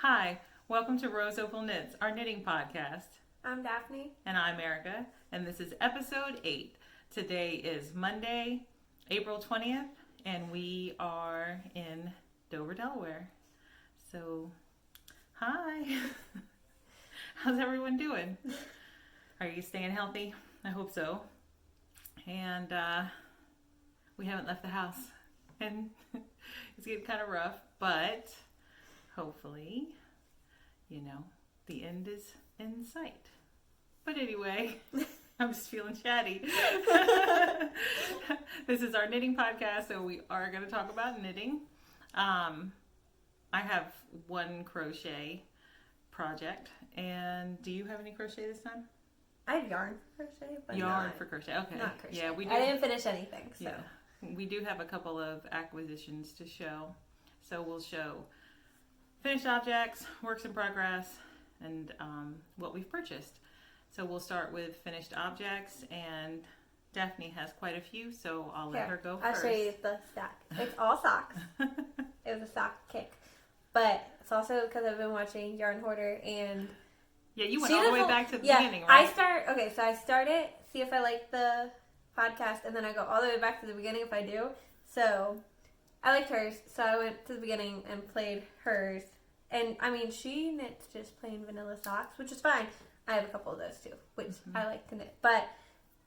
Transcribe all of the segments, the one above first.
Hi, welcome to Rose Opal Knits, our knitting podcast. I'm Daphne. And I'm Erica, and this is episode 8. Today is Monday, April 20th, and we are in Dover, Delaware. So, hi. How's everyone doing? Are you staying healthy? I hope so. And we haven't left the house, and it's getting kind of rough, but hopefully, the end is in sight. But anyway, I'm just feeling chatty. This is our knitting podcast, so we are going to talk about knitting. I have one crochet project, and do you have any crochet this time? I have yarn for crochet, but yarn for crochet. Okay. Not crochet. Yeah, we do. I didn't finish anything, so. Yeah, we do have a couple of acquisitions to show. So we'll show finished objects, works in progress, and what we've purchased. So we'll start with finished objects, and Daphne has quite a few, so I'll let her go first. I'll show you the stack. It's all socks. It was a sock kick. But it's also because I've been watching Yarn Hoarder, and yeah, you went all the way back to the beginning, right? I start it, see if I like the podcast, and then I go all the way back to the beginning if I do. So I liked hers, so I went to the beginning and played hers. And, she knits just plain vanilla socks, which is fine. I have a couple of those, too, which I like to knit. But,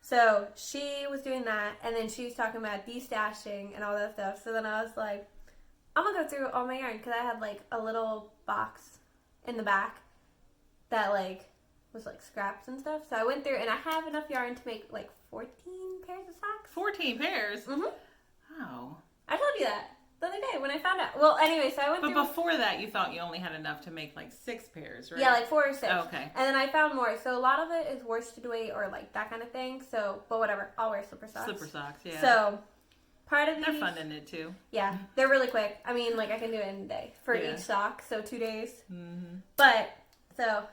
so, she was doing that, and then she was talking about destashing and all that stuff. So then I was like, I'm going to go through all my yarn, because I had, a little box in the back that, was, scraps and stuff. So I went through, and I have enough yarn to make, 14 pairs of socks. 14 pairs? Mm-hmm. Oh. I told you that the other day when I found out. Well, anyway, so I went through. But before that, you thought you only had enough to make 6 pairs, right? Yeah, 4 or 6. Oh, okay. And then I found more. So a lot of it is worsted weight or that kind of thing. So, but whatever. I'll wear slipper socks. Slipper socks, yeah. So part of these. They're fun to knit too. Yeah, they're really quick. I can do it in a day for each sock. So 2 days. Mm-hmm. But, so.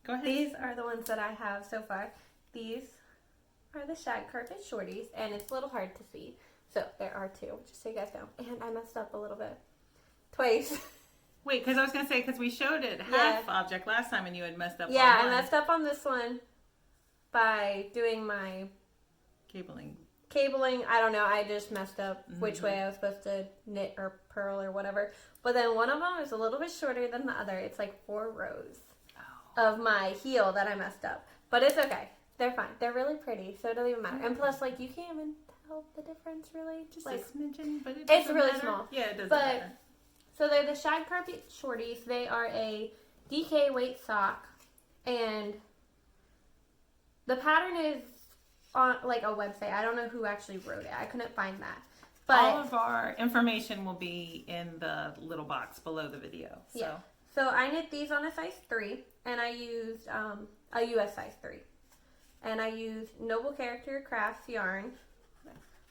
Go ahead. These are the ones that I have so far. These are the Shag Carpet Shorties. And it's a little hard to see. So there are 2, just so you guys know. And I messed up a little bit. Twice. Wait, because I was going to say, because we showed it half object last time and you had messed up on one. Yeah, I messed up on this one by doing my cabling. I don't know. I just messed up which way I was supposed to knit or purl or whatever. But then one of them is a little bit shorter than the other. It's 4 rows of my heel that I messed up. But it's okay. They're fine. They're really pretty, so it doesn't even matter. And plus, you can't even tell the difference, really. Just a smidgen, but it's really small. Yeah, it doesn't matter. So they're the Shag Carpet Shorties. They are a DK weight sock, and the pattern is on a website. I don't know who actually wrote it. I couldn't find that. But all of our information will be in the little box below the video. So. Yeah. So I knit these on a size 3, and I used a US size 3. And I used Noble Character Crafts yarn.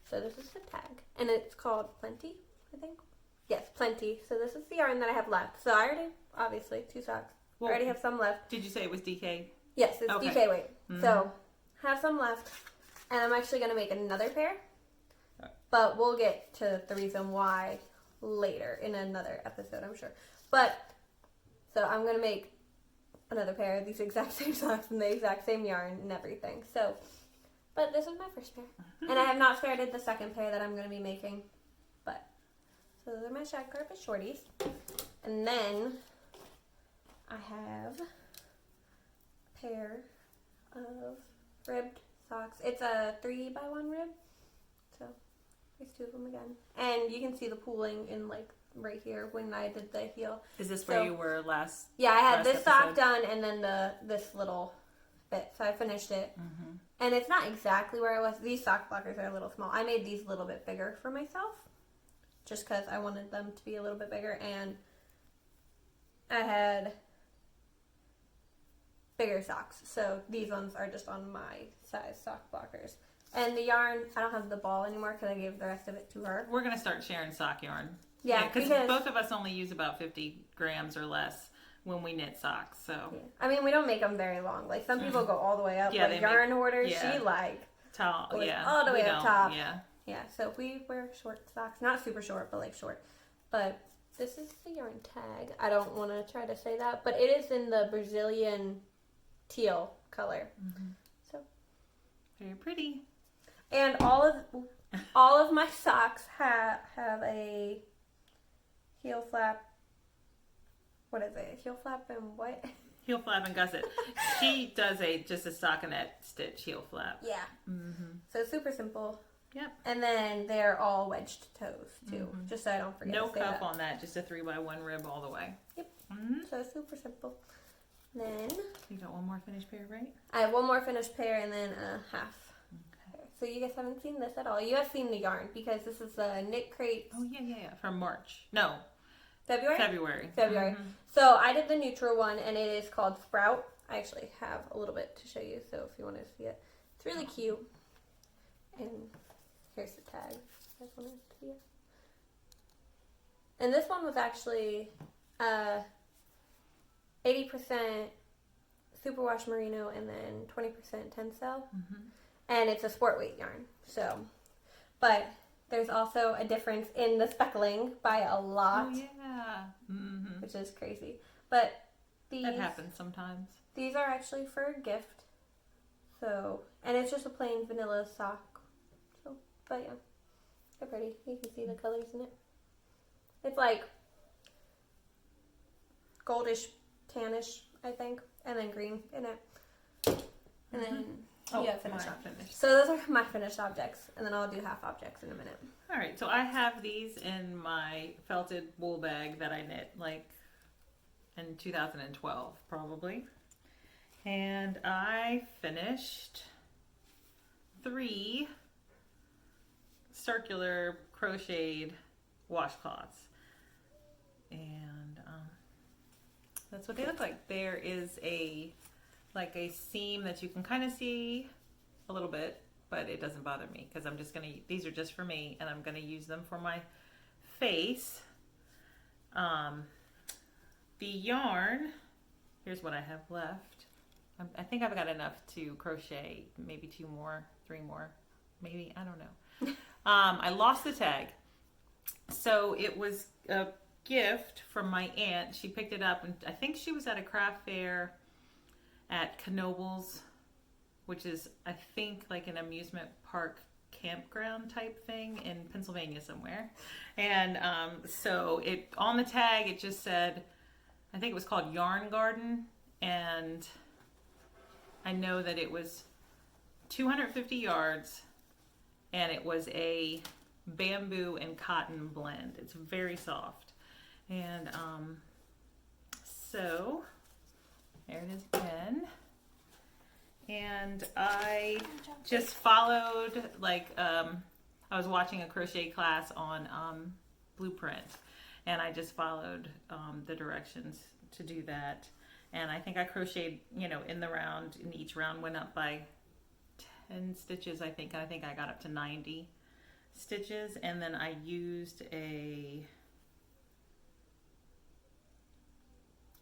So this is the tag. And it's called Plenty, I think. Yes, Plenty. So this is the yarn that I have left. So I already, obviously, 2 socks. I already have some left. Did you say it was DK? Yes, it's DK weight. Mm-hmm. So I have some left. And I'm actually going to make another pair. But we'll get to the reason why later in another episode, I'm sure. But, so I'm going to make another pair of these exact same socks and the exact same yarn and everything. So, but this is my first pair. And I have not started the second pair that I'm going to be making. But, so those are my Shag Carpet Shorties. And then I have a pair of ribbed socks. It's a 3x1 rib. So, there's 2 of them again. And you can see the pooling in right here when I did the heel. Is this where you were last? Yeah, I had this sock done and then this little bit. So I finished it. Mm-hmm. And it's not exactly where I was. These sock blockers are a little small. I made these a little bit bigger for myself. Just because I wanted them to be a little bit bigger. And I had bigger socks. So these ones are just on my size sock blockers. And the yarn, I don't have the ball anymore because I gave the rest of it to her. We're going to start sharing sock yarn. Yeah, because both of us only use about 50 grams or less when we knit socks. So we don't make them very long. Some people go all the way up. Yarn Hoarder, she tall, all the way up top. Yeah. Yeah, so we wear short socks. Not super short, but short. But this is the yarn tag. I don't want to try to say that, but it is in the Brazilian teal color. Mm-hmm. So very pretty. And all of my socks have a heel flap. What is it? Heel flap and what? Heel flap and gusset. She does just a stockinette stitch heel flap. Yeah. Mm-hmm. So super simple. Yep. And then they're all wedged toes too, just so I don't forget. No to say cuff that. on that, just a 3x1 rib all the way. Yep. Mm-hmm. So super simple. Then you got one more finished pair, right? I have one more finished pair and then a half. Okay. So you guys haven't seen this at all. You have seen the yarn because this is the Knit Crate. Oh yeah. From March. No. February. Mm-hmm. So I did the neutral one, and it is called Sprout. I actually have a little bit to show you, so if you want to see it, it's really cute. And here's the tag. I just wanted to see it. And this one was actually 80% superwash merino and then 20% tencel. Mm-hmm. And it's a sport weight yarn. So, but there's also a difference in the speckling by a lot. Oh yeah. Mm-hmm. Which is crazy. But that happens sometimes. These are actually for a gift. So, and it's just a plain vanilla sock. So, but yeah, they're pretty. You can see the colors in it. It's like goldish, tannish, I think, and then green in it. And then finished. So those are my finished objects, and then I'll do half objects in a minute. All right, so I have these in my felted wool bag that I knit like in 2012 probably, and I finished 3 circular crocheted washcloths, and that's what they look like. There is a seam that you can kind of see a little bit, but it doesn't bother me because I'm just these are just for me, and I'm gonna use them for my face. The yarn, here's what I have left. I think I've got enough to crochet maybe 2 more, 3 more, maybe, I don't know. I lost the tag. So it was a gift from my aunt. She picked it up, and I think she was at a craft fair at Knoebels, which is, I think, like an amusement park campground type thing in Pennsylvania somewhere. And so it on the tag, it just said, I think it was called Yarn Garden, and I know that it was 250 yards, and it was a bamboo and cotton blend. It's very soft. And so there it is again. And I just followed, I was watching a crochet class on Blueprint, and I just followed the directions to do that. And I think I crocheted, in the round, and each round went up by 10 stitches, I think. And I think I got up to 90 stitches. And then I used a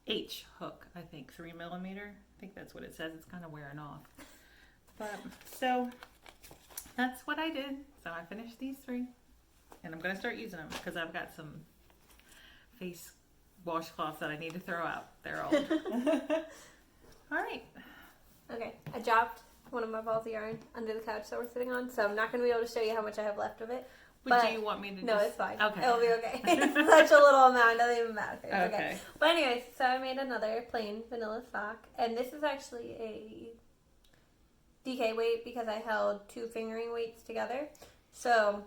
H hook, I think, 3mm. I think that's what it says. It's kind of wearing off. But, so, that's what I did. So I finished these 3. And I'm going to start using them because I've got some face washcloths that I need to throw out. They're old. All right. Okay, I dropped one of my balls of yarn under the couch that we're sitting on, so I'm not going to be able to show you how much I have left of it. But do you want me to No, it's fine. Okay. It'll be okay. It's such a little amount, it doesn't even matter. Okay. But anyways, so I made another plain vanilla sock, and this is actually a DK weight because I held 2 fingering weights together. So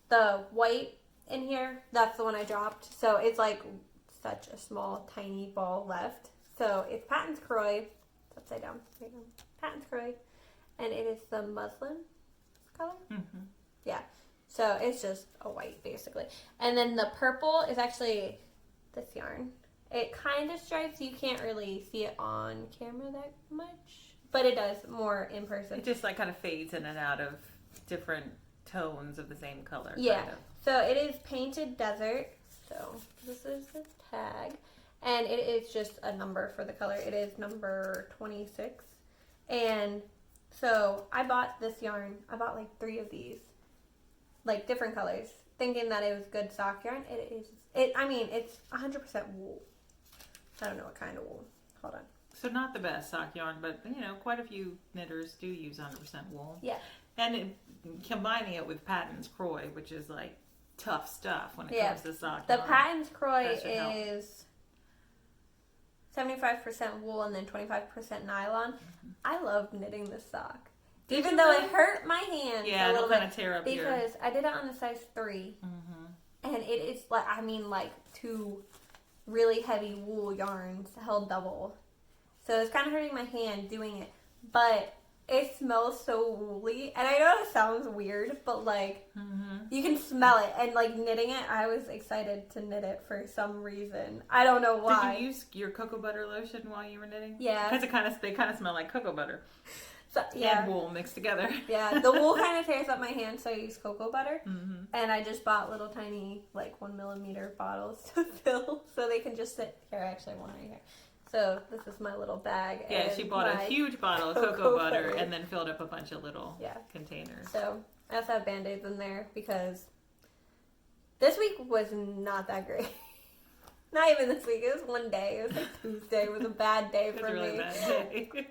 the white in here, that's the one I dropped. So it's like such a small, tiny ball left. So it's Patons Kroy. It's upside down. There you go. Patons Kroy. And it is the muslin color. Mm-hmm. Yeah. So it's just a white, basically. And then the purple is actually this yarn. It kind of stripes. You can't really see it on camera that much. But it does more in person. It just kind of fades in and out of different tones of the same color. Yeah. Kind of. So it is Painted Desert. So this is the tag. And it is just a number for the color. It is number 26. And so I bought this yarn. I bought like 3 of these. like different colors, thinking that it was good sock yarn. It is. I mean, it's 100% wool. I don't know what kind of wool. Hold on. So not the best sock yarn, but quite a few knitters do use 100% wool. Yeah. And combining it with Patons Kroy, which is like tough stuff when it comes to sock The yarn. Patons Kroy is 75% wool and then 25% nylon. Mm-hmm. I love knitting this sock. Even though it hurt my hands a little bit. Tear up because I did it on a size 3. Mm-hmm. And it is like 2 really heavy wool yarns held double. So it's kind of hurting my hand doing it. But it smells so woolly. And I know it sounds weird, but you can smell it. And knitting it, I was excited to knit it for some reason. I don't know why. Did you use your cocoa butter lotion while you were knitting? Yeah. Because they kind of smell like cocoa butter. So, yeah. And wool mixed together. Yeah, the wool kind of tears up my hand, so I use cocoa butter. Mm-hmm. And I just bought little tiny 1 millimeter bottles to fill so they can just sit here. I actually have one right here. So this is my little bag. Yeah, she bought a huge bottle of cocoa butter and then filled up a bunch of little containers. So I also have Band-Aids in there because this week was not that great. Not even this week. It was one day. It was Tuesday. It was a bad day for me. It was a really bad day.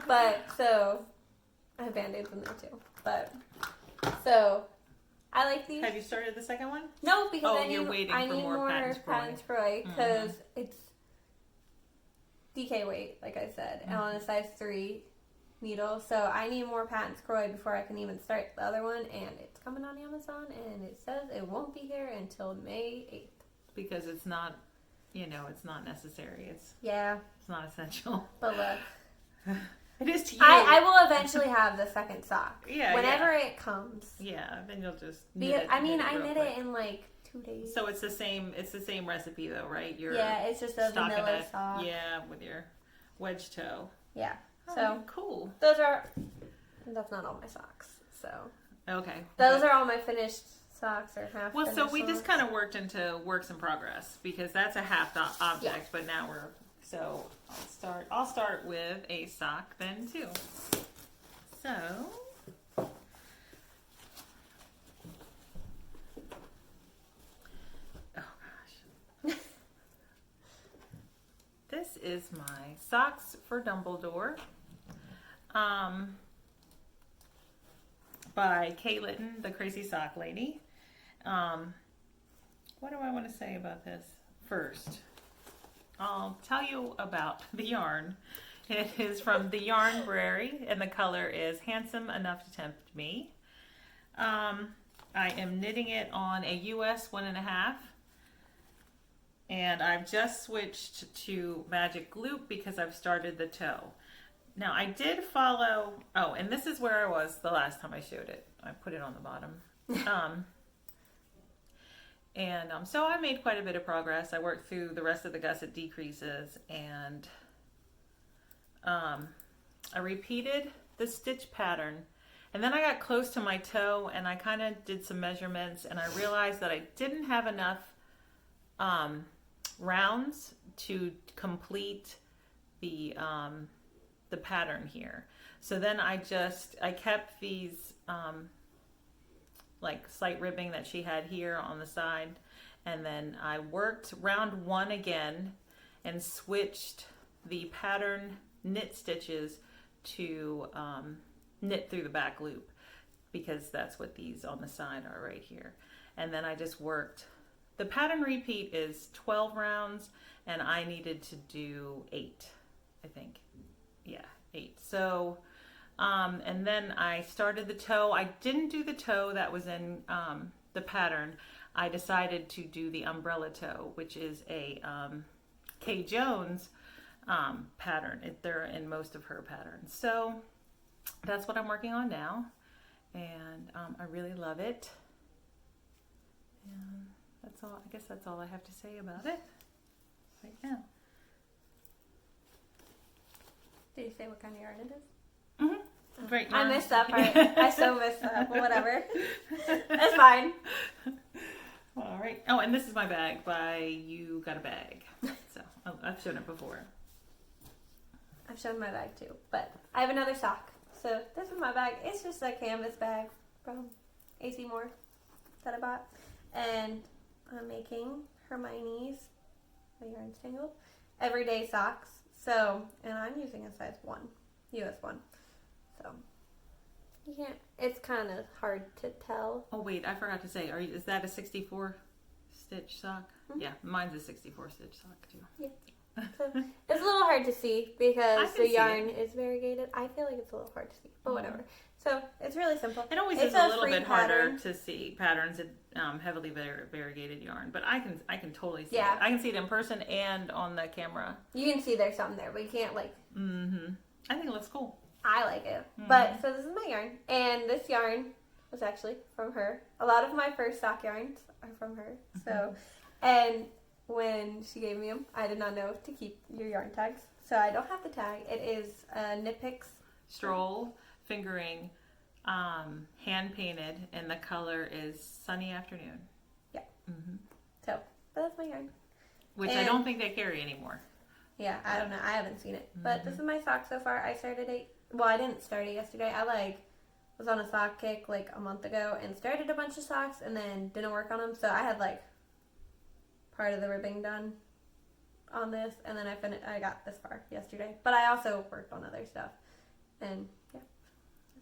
But so I have Band-Aids in there too. But so I like these. Have you started the second one? No, because I need more Patons Kroy because it's DK weight, like I said, and on a size 3 needle. So I need more Patons Kroy before I can even start the other one, and it's coming on Amazon, and it says it won't be here until May 8th. Because it's not, it's not necessary. It's not essential. But look. It is to you. I will eventually have the second sock. Yeah. Whenever it comes. Yeah, then you'll just knit it. I knit it in 2 days. So it's the same recipe though, right? It's just a vanilla sock. Yeah, with your wedge toe. Yeah. So cool. That's not all my socks. So. Okay. Those are all my finished socks or half. Well, so we just kind of worked into works in progress because that's a half object, but now I'll start with a sock then too. So this is my Socks for Dumbledore. By Kay Litton, the Crazy Sock Lady. What do I want to say about this? First, I'll tell you about the yarn. It is from the Yarn Brary, and the color is Handsome Enough to Tempt Me. I am knitting it on a US 1.5, and I've just switched to Magic Loop because I've started the toe. Now, I did follow... Oh, and this is where I was the last time I showed it. I put it on the bottom. So I made quite a bit of progress. I worked through the rest of the gusset decreases, and I repeated the stitch pattern. And then I got close to my toe, and I kind of did some measurements, and I realized that I didn't have enough rounds to complete the pattern here. So then I kept these slight ribbing that she had here on the side, and then I worked round 1 again and switched the pattern knit stitches to knit through the back loop, because that's what these on the side are right here. And then I just worked. The pattern repeat is 12 rounds, and I needed to do 8, I think. Yeah, 8. So, and then I started the toe. I didn't do the toe that was in the pattern. I decided to do the umbrella toe, which is a Kay Jones pattern. They're in most of her patterns. So that's what I'm working on now, and I really love it. And that's all. I guess that's all I have to say about it right now. Did you say what kind of yarn it is? Mm-hmm. Great yarn. I missed that part. I so missed that, but whatever. It's fine. All right. Oh, and this is my bag by You Got a Bag. So I've shown it before. I've shown my bag too, but I have another sock. So this is my bag. It's just a canvas bag from AC Moore. that I bought. And I'm making Hermione's, my yarn's tangled, everyday socks. So, and I'm using a size 1, US 1. So, you can't, it's kind of hard to tell. Oh wait, I forgot to say, is that a 64 stitch sock? Mm-hmm. Yeah, mine's a 64 stitch sock too. Yeah. So, it's a little hard to see because the yarn is variegated. I feel like it's a little hard to see, but whatever. So it's really simple. It always is a little bit harder to see patterns in heavily variegated yarn, but I can totally see it. I can see it in person and on the camera. You can see there's something there, but you can't like. Mm-hmm. I think it looks cool. I like it. Mm-hmm. But so this is my yarn, and this yarn was actually from her. A lot of my first sock yarns are from her. So, and when she gave me them, I did not know to keep your yarn tags, so I don't have the tag. It is Picks Stroll fingering, hand painted, and the color is Sunny Afternoon. Yeah. Mm-hmm. So that's my yarn, which I don't think they carry anymore. Yeah, I don't know. I haven't seen it, but this is my sock so far. I started it. Well, I didn't start it yesterday. I was on a sock kick like a month ago and started a bunch of socks and then didn't work on them. So I had like part of the ribbing done on this, and then I got this far yesterday. But I also worked on other stuff, and yeah,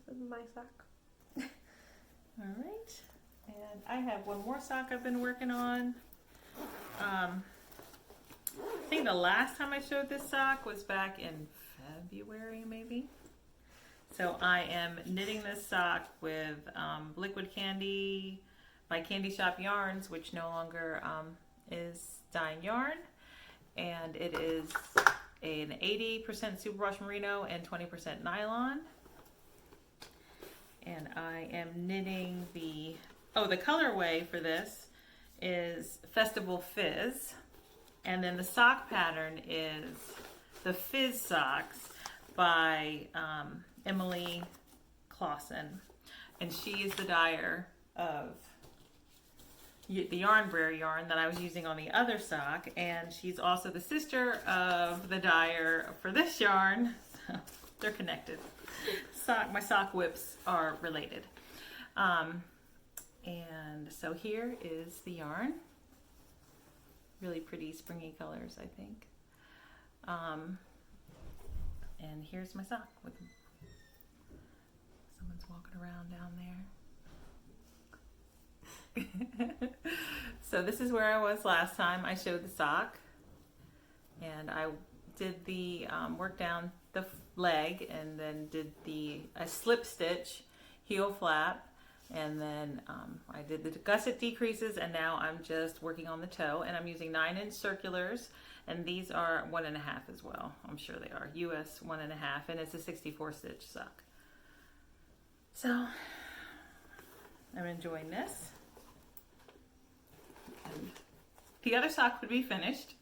this is my sock. All right, and I have one more sock I've been working on. I think the last time I showed this sock was back in February, maybe. So I am knitting this sock with Liquid Candy by Candy Shop Yarns, which no longer is dyeing yarn, and it is an 80% superwash merino and 20% nylon. And I am knitting the colorway for this is Festival Fizz, and then the sock pattern is the Fizz Socks by Emily Clausen, and she is the dyer of the Yarn Brer yarn that I was using on the other sock, and she's also the sister of the dyer for this yarn, so they're connected. My sock whips are related. And so here is the yarn. Really pretty springy colors, I think. And here's my sock. Someone's walking around down there. So this is where I was last time I showed the sock. And I did the work down the leg, and then did a slip stitch heel flap, and then I did the gusset decreases, and now I'm just working on the toe, and I'm using 9-inch circulars, and these are 1.5 as well. I'm sure they are US 1.5, and it's a 64 stitch sock. So I'm enjoying this. And the other sock would be finished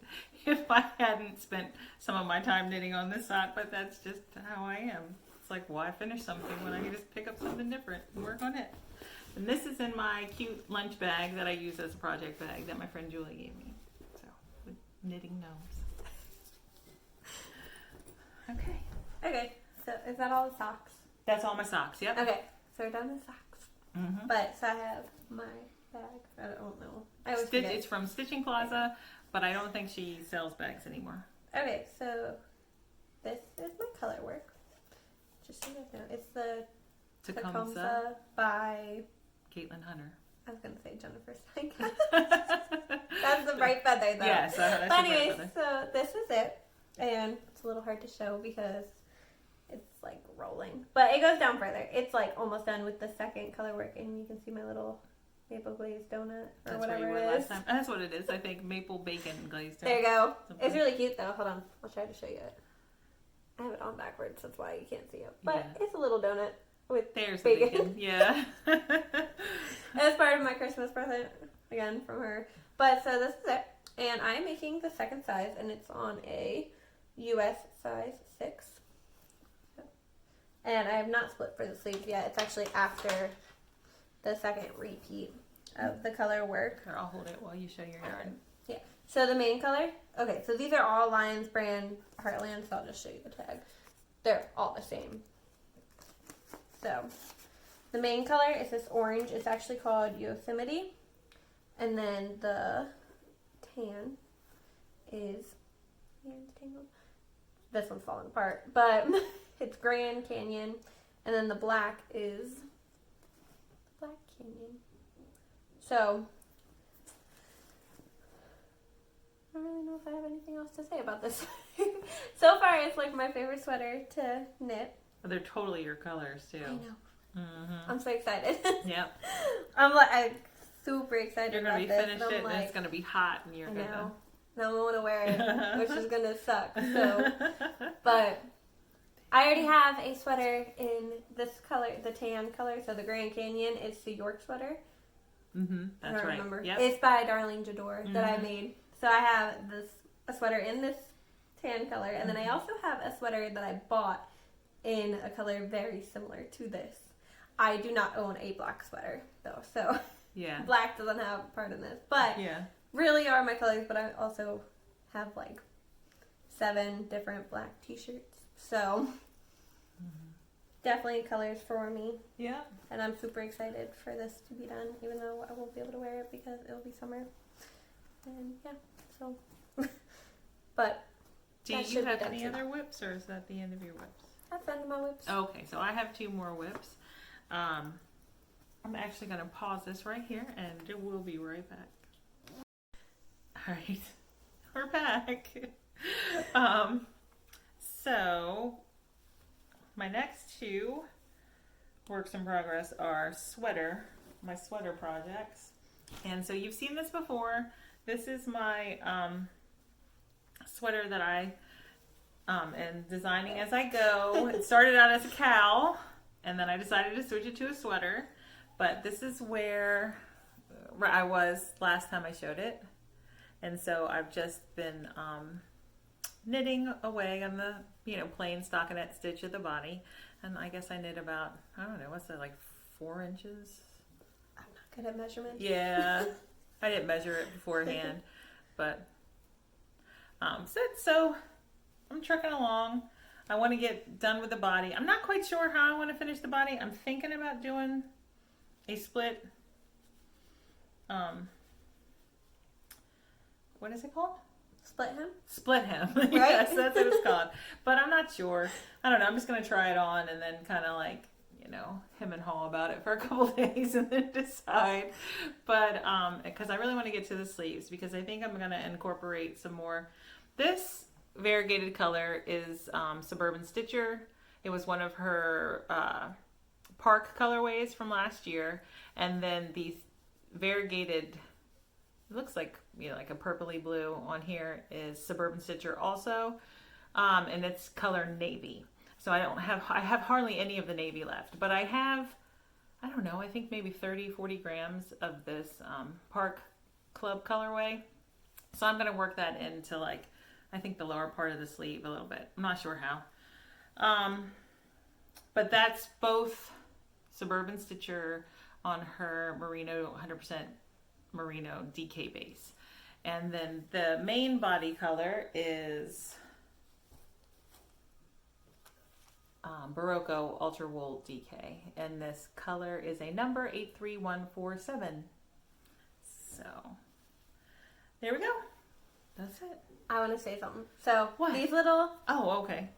if I hadn't spent some of my time knitting on this sock, but that's just how I am. It's like, why finish something when I can just pick up something different and work on it? And this is in my cute lunch bag that I use as a project bag that my friend Julie gave me. So, with knitting gnomes. Okay, so is that all the socks? That's all my socks, yep. Okay, so we're done with socks. Mm-hmm. But, so I have my bag. I don't know. I always forget. It's from Stitching Plaza, but I don't think she sells bags anymore. Okay, so this is my color work. Just so you guys know, it's the Tecumseh by Caitlin Hunter. I was going to say Jennifer Stein. That's the bright feather, though. Yes, that's but anyways, so this is it. And it's a little hard to show because it's like rolling. But it goes down further. It's like almost done with the second color work, and you can see my little maple glazed donut or whatever it is. That's what it is. I think maple bacon glazed donut. There you go. Something. It's really cute though. Hold on. I'll try to show you it. I have it on backwards. That's why you can't see it. But it's a little donut with bacon. Yeah. As part of my Christmas present, again, from her. But so this is it. And I'm making the second size, and it's on a US size 6. And I have not split for the sleeves yet. It's actually after the second repeat of the color work. Here, I'll hold it while you show your yarn. Yeah. So the main color, okay, so these are all Lions brand Heartland, so I'll just show you the tag. They're all the same. So The main color is this orange. It's actually called Yosemite. And then the tan is, this one's falling apart, but it's Grand Canyon. And then the black is Black Canyon. So, I don't really know if I have anything else to say about this. So far, it's like my favorite sweater to knit. They're totally your colors too. I know. Mm-hmm. I'm so excited. Yep. I'm super excited. You're gonna about be this, finished it, and it's gonna be hot, and you're I gonna. know. Now I want to wear it, which is gonna suck. So, but I already have a sweater in this color, the tan color. So the Grand Canyon is the York sweater. Mm-hmm. That's I don't right. remember. Yep. It's by Darlene Jador that I made. So I have a sweater in this tan color, and then I also have a sweater that I bought in a color very similar to this. I do not own a black sweater though, so yeah, black doesn't have a part in this. But yeah, really are my colors. But I also have like 7 different black t-shirts, so definitely colors for me. yeah. And I'm super excited for this to be done, even though I won't be able to wear it because it'll be summer. And yeah, so. But Do that you should be have done any soon. other whips, or is that the end of your whips? I've done my whips. Okay, so I have 2 more whips. I'm actually going to pause this right here, and we'll be right back. All right, we're back. So my next 2 works in progress are my sweater projects. And so you've seen this before. This is my sweater that I am designing as I go. It started out as a cowl, and then I decided to switch it to a sweater. But this is where I was last time I showed it. And so I've just been knitting away on the, plain stockinette stitch at the body. And I guess I knit about, I don't know, what's that, like 4 inches? I'm not good at measurements. Yeah. I didn't measure it beforehand. But, so I'm trucking along. I want to get done with the body. I'm not quite sure how I want to finish the body. I'm thinking about doing a split, what is it called? Split hem? Split hem. Right? Yes, that's what it's called. But I'm not sure. I don't know. I'm just going to try it on and then kind of like, hem and haw about it for a couple days and then decide. But, because I really want to get to the sleeves because I think I'm going to incorporate some more. This variegated color is Suburban Stitcher. It was one of her Park colorways from last year. And then the variegated, it looks like, like a purpley blue on here is Suburban Stitcher also. And it's color navy. So I have hardly any of the navy left, but I have, I don't know, I think maybe 30, 40 grams of this Park Club colorway. So I'm going to work that into like, I think the lower part of the sleeve a little bit. I'm not sure how. But that's both Suburban Stitcher on her merino, 100% merino DK base. And then the main body color is Barocco Ultra Wool DK. And this color is a number 83147. So, there we go. That's it. I want to say something. So, What? these little Oh, okay.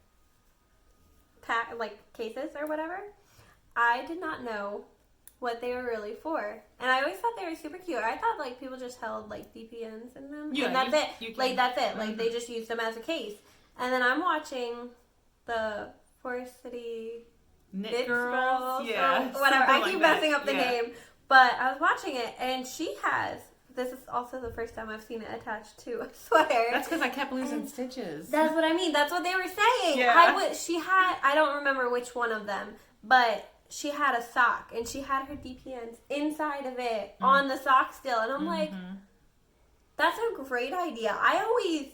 cases or whatever, I did not know what they were really for. And I always thought they were super cute. I thought like people just held like DPNs in them. Yeah, and that's it. you can. Like that's it. Like they just used them as a case. And then I'm watching the Forest City Knit Girls yeah, or whatever. I something keep like that. messing up the Yeah. name. But I was watching it and she has, this is also the first time I've seen it attached to a sweater. That's because I kept losing stitches. That's what I mean. That's what they were saying. Yeah. I don't remember which one of them, but she had a sock and she had her DPNs inside of it on the sock still. And I'm like, that's a great idea. I always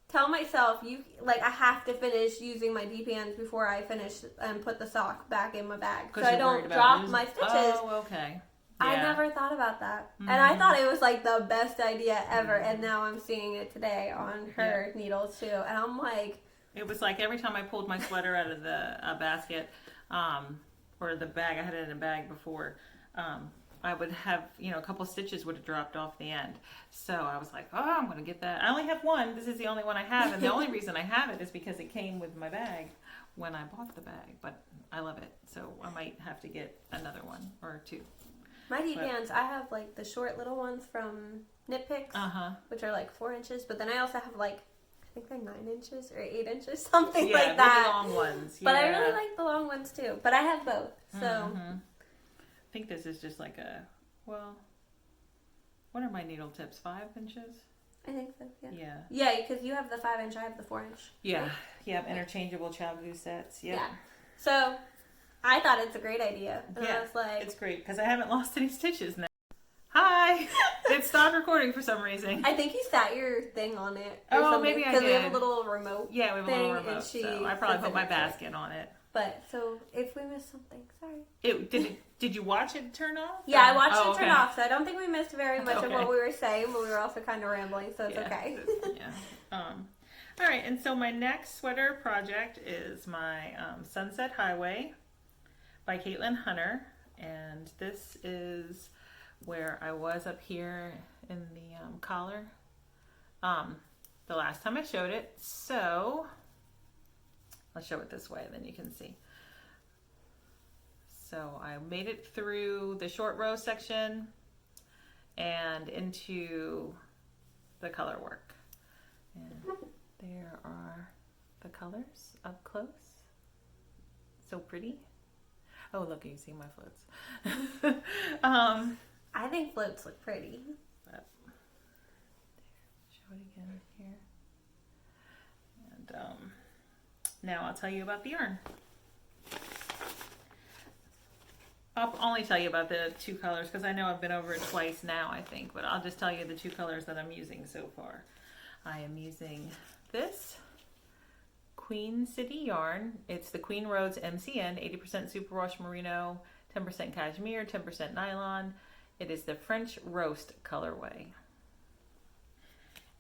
tell myself, I have to finish using my DPNs before I finish and put the sock back in my bag. So I don't drop my stitches. Oh, okay. Yeah. I never thought about that. And I thought it was like the best idea ever. And now I'm seeing it today on her needles too. And I'm like... It was like every time I pulled my sweater out of the basket, or the bag, I had it in a bag before, I would have, a couple stitches would have dropped off the end. So I was like, oh, I'm going to get that. I only have one. This is the only one I have. And the only reason I have it is because it came with my bag when I bought the bag. But I love it. So I might have to get another one or two. My deep hands, I have like the short little ones from Picks, which are like 4 inches. But then I also have like, I think they're 9 inches or 8 inches, something like that. Yeah, long ones. Yeah. But I really like the long ones too. But I have both. So... I think this is just like what are my needle tips? 5 inches? I think so, yeah. Yeah. Yeah, because you have the 5 inch, I have the 4 inch. Yeah. Right? Yeah, interchangeable Chabu sets. Yeah. So, I thought it's a great idea. And I was like... It's great, because I haven't lost any stitches now. Hi! It stopped recording for some reason. I think you sat your thing on it. Maybe I did. Because we have a little remote. Yeah, we have a little remote, so I probably put my basket on it. But, so, if we missed something, sorry. Did you watch it turn off? Yeah, I watched it turn off, so I don't think we missed very much of what we were saying, but we were also kind of rambling, so it's okay. All right, and so my next sweater project is my Sunset Highway by Caitlin Hunter, and this is where I was up here in the collar the last time I showed it, so... I'll show it this way, then you can see. So I made it through the short row section and into the color work. And there are the colors up close. So pretty. Oh, look, you see my floats. I think floats look pretty. But, show it again here. And now I'll tell you about the yarn. I'll only tell you about the 2 colors because I know I've been over it twice now, I think, but I'll just tell you the 2 colors that I'm using so far. I am using this Queen City yarn. It's the Queen Rhodes MCN, 80% superwash merino, 10% cashmere, 10% nylon. It is the French Roast colorway.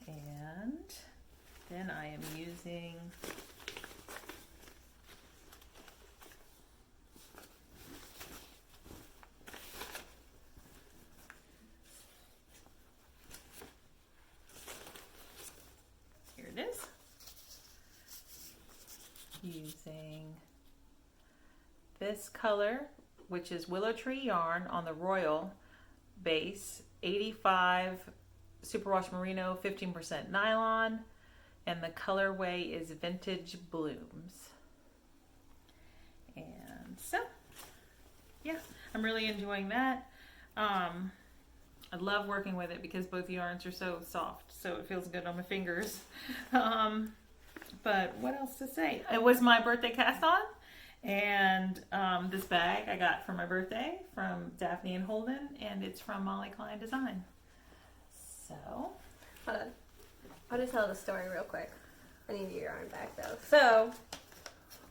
And then I am using using this color, which is Willow Tree yarn on the Royal base, 85 superwash merino, 15% nylon, and the colorway is Vintage Blooms. And so, yeah, I'm really enjoying that. I love working with it because both yarns are so soft, so it feels good on my fingers. But what else to say? It was my birthday cast on, and this bag I got for my birthday from Daphne and Holden, and it's from Molly Klein Design. So, hold on. I'll just tell the story real quick. I need your yarn back though. So,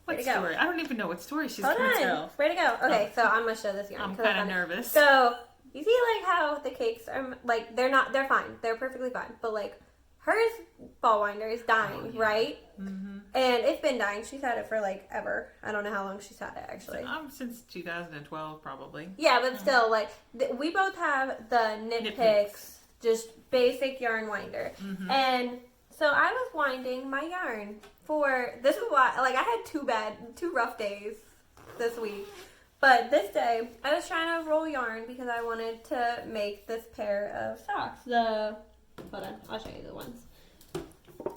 what story? I don't even know what story she's going to tell. Where'd it go? Okay, so I'm gonna show this yarn. I'm kind of nervous. So you see, like how the cakes are like they're fine. They're perfectly fine, but like. Hers ball winder is dying, right? Mm-hmm. And it's been dying. She's had it for like ever. I don't know how long she's had it actually. Since 2012 probably. Yeah, but still, like we both have the Picks, just basic yarn winder. Mm-hmm. And so I was winding my yarn for this is why like I had two rough days this week. But this day I was trying to roll yarn because I wanted to make this pair of socks. Hold on, I'll show you the ones.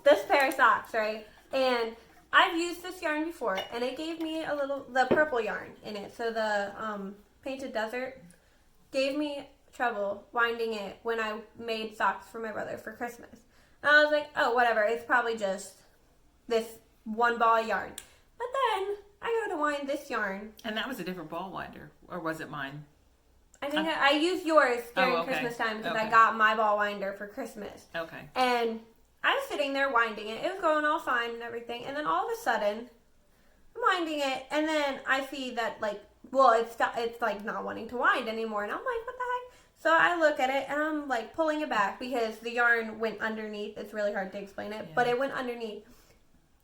This pair of socks, right? And I've used this yarn before, and it gave me the purple yarn in it. So the Painted Desert gave me trouble winding it when I made socks for my brother for Christmas. And I was like, oh, whatever. It's probably just this one ball of yarn. But then I go to wind this yarn. And that was a different ball winder, or was it mine? I think I used yours during Christmas time because I got my ball winder for Christmas. Okay. And I was sitting there winding it. It was going all fine and everything. And then all of a sudden, I'm winding it. And then I see that, like, it's like not wanting to wind anymore. And I'm like, what the heck? So I look at it and I'm like pulling it back because the yarn went underneath. It's really hard to explain it, but it went underneath.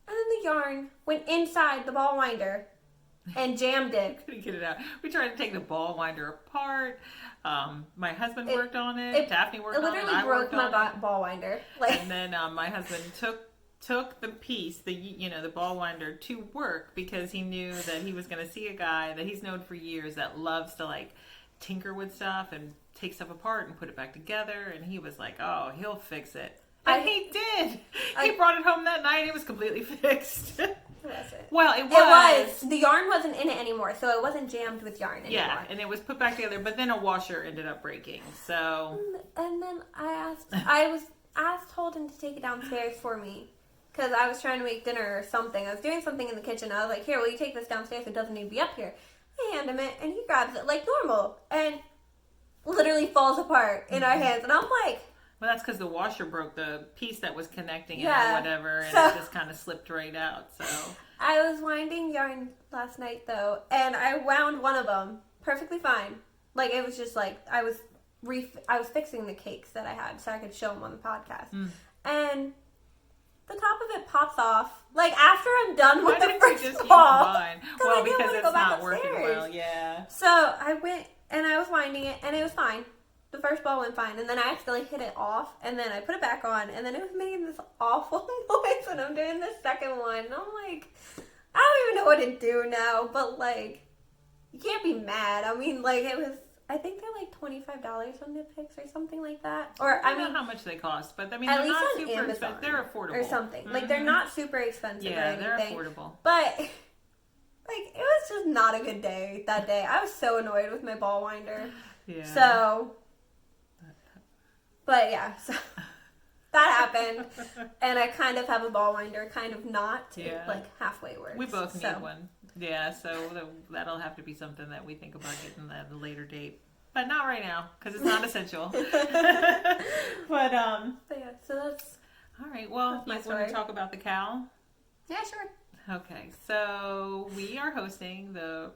And then the yarn went inside the ball winder. and jammed it. Couldn't get it out. We tried to take the ball winder apart. My husband worked on it. Daphne worked on it. It literally broke my ball winder. And then my husband took the piece, the ball winder, to work because he knew that he was going to see a guy that he's known for years that loves to like tinker with stuff and take stuff apart and put it back together. And he was like, "Oh, he'll fix it." And he did. He brought it home that night. It was completely fixed. Was it? Well, it was. It was. The yarn wasn't in it anymore, so it wasn't jammed with yarn anymore. Yeah, and it was put back together, but then a washer ended up breaking. So. And then I was told to take it downstairs for me. Because I was trying to make dinner or something. I was doing something in the kitchen. I was like, "Here, will you take this downstairs? It doesn't need to be up here." I hand him it, and he grabs it like normal. And literally falls apart in our hands. And I'm like... Well, that's because the washer broke the piece that was connecting it or whatever. And it just kind of slipped right out. So I was winding yarn last night, though. And I wound one of them perfectly fine. Like, it was just like... I was fixing the cakes that I had so I could show them on the podcast. And... the top of it pops off. Like, after I'm done with the first ball. Well, because it's not working well, yeah. So, I went, and I was winding it, and it was fine. The first ball went fine, and then I accidentally hit it off, and then I put it back on, and then it was making this awful noise when I'm doing the second one. And I'm like, I don't even know what to do now, but, like, you can't be mad. I mean, like, it was... I think they're like $25 on Picks or something like that. Or I don't know how much they cost, but I mean, they're not least super expensive. They're affordable or something. Like they're not super expensive. Yeah, or anything. they're affordable. But like it was just not a good day that day. I was so annoyed with my ball winder. Yeah. So, but yeah, so that happened, and I kind of have a ball winder, kind of not. Yeah. Like halfway works. We both need one. Yeah, so that'll have to be something that we think about getting at a later date. But not right now, because it's not essential. But yeah, so that's... All right, well, you want to talk about the cow? Yeah, sure. Okay, so we are hosting the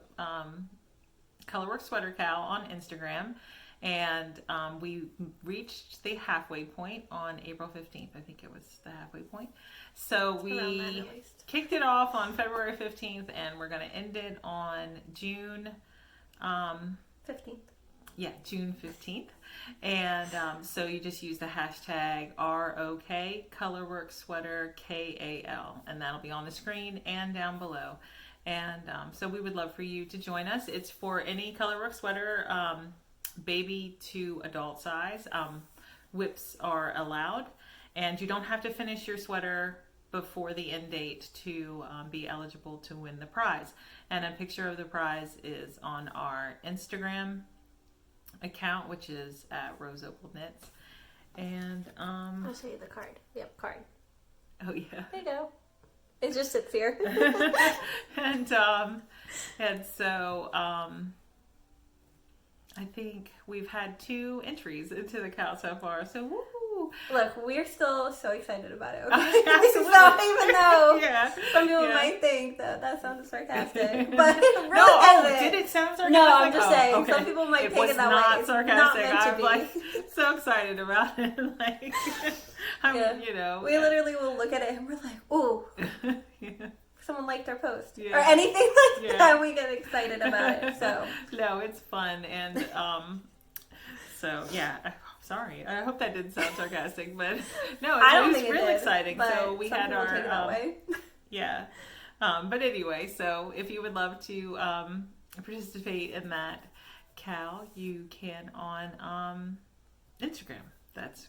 Colorwork Sweater Cow on Instagram. And we reached the halfway point on April 15th. I think it was the halfway point. So we kicked it off on February 15th, and we're going to end it on June 15th. Yeah, June 15th. And so you just use the hashtag ROK, Colorwork Sweater KAL. And that'll be on the screen and down below. And so we would love for you to join us. It's for any Colorwork sweater, baby to adult size. Whips are allowed, and you don't have to finish your sweater before the end date to be eligible to win the prize. And a picture of the prize is on our Instagram account, which is at Rose Opal Knits. And I'll show you the card. Yep, card. Oh yeah. There you go. It just sits here. and so I think we've had 2 entries into the cow so far. So woo! Look, we're still so excited about it. Okay? So even though some people might think that sounds sarcastic, but it really isn't. Did it sound sarcastic? No, I'm just saying. Okay. Some people might take it that way. It was not sarcastic. I'm like so excited about it. Like, we literally will look at it and we're like, ooh. Someone liked our post or anything like that, we get excited about it. So no, it's fun, and so yeah. Sorry, I hope that didn't sound sarcastic, but no, it was really exciting. So we had our but anyway, so if you would love to participate in that, Cal, you can on Instagram. That's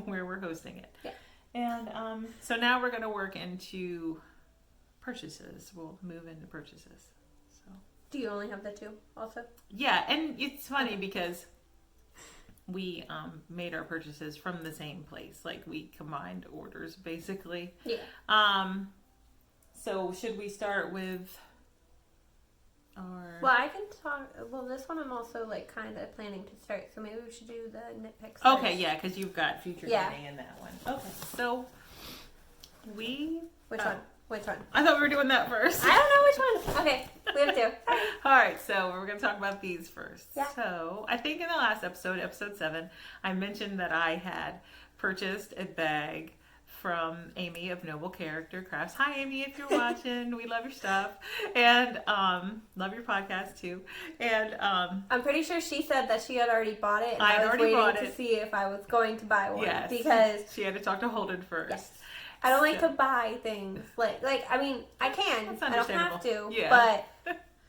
where we're hosting it. Yeah. And so now we're going to work into purchases. We'll move into purchases. So. Do you only have the 2 also? Yeah, and it's funny because we made our purchases from the same place. Like we combined orders basically. Yeah. So should we start with our... Well, I can talk... Well, this one I'm also like kind of planning to start. So maybe we should do the knit picks. Okay, yeah, because you've got future knitting in that one. Okay, so we... Which one? I thought we were doing that first. I don't know which one. Okay, we have 2. All right, so we're going to talk about these first. Yeah. So I think in the last episode, episode 7, I mentioned that I had purchased a bag from Amy of Noble Character Crafts. Hi, Amy, if you're watching. We love your stuff. And love your podcast, too. And I'm pretty sure she said that she had already bought it. And I was already waiting bought to it. see if I was going to buy one. Yes. Because she had to talk to Holden first. Yes. I don't like to buy things. Like I mean, I can. That's I don't have to. Yeah. But